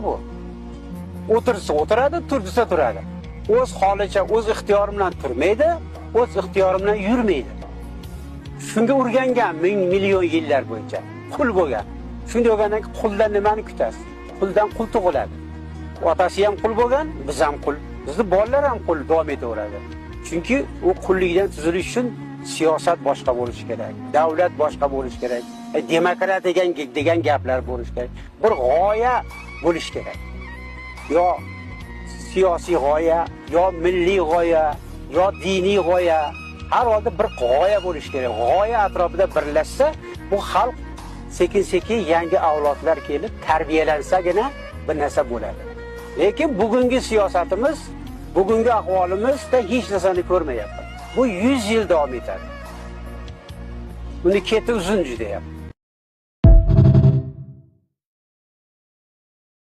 bu. O'tirsa o'tiradi, tursa turadi. O'z holicha, o'z ixtiyori bilan turmaydi, o'z ixtiyori bilan yurmaydi. Shunga o'rgangan million yillar bo'yicha qul bo'lgan. Shunday bo'lgandan keyin quldan nimani kutasiz? Quldan qul tug'iladi. Otasi ham qul bo'lgan, biz ham qul. Bizni bolalar ham qul davom etaveradi. Chunki u qullikdan tuzilish uchun siyosat boshqa bo'lishi kerak, davlat boshqa bo'lishi kerak, demokratiya degan gaplar bo'lishi kerak. Bir g'oya bo'lishi kerak. Yo siyosiy g'oya, yo milliy g'oya, yo diniy g'oya, har holda bir g'oya bo'lishi kerak. G'oya atrofida birlashsa, bu xalq sekin-sekin yangi avlodlar kelib tarbiyalansagina bir narsa bo'ladi. Lekin bugungi siyosatimiz, bugungi ahvolimizda hech narsani ko'rmayapti. Bu 100 yil davom etadi. Uni keti uzun juda ham.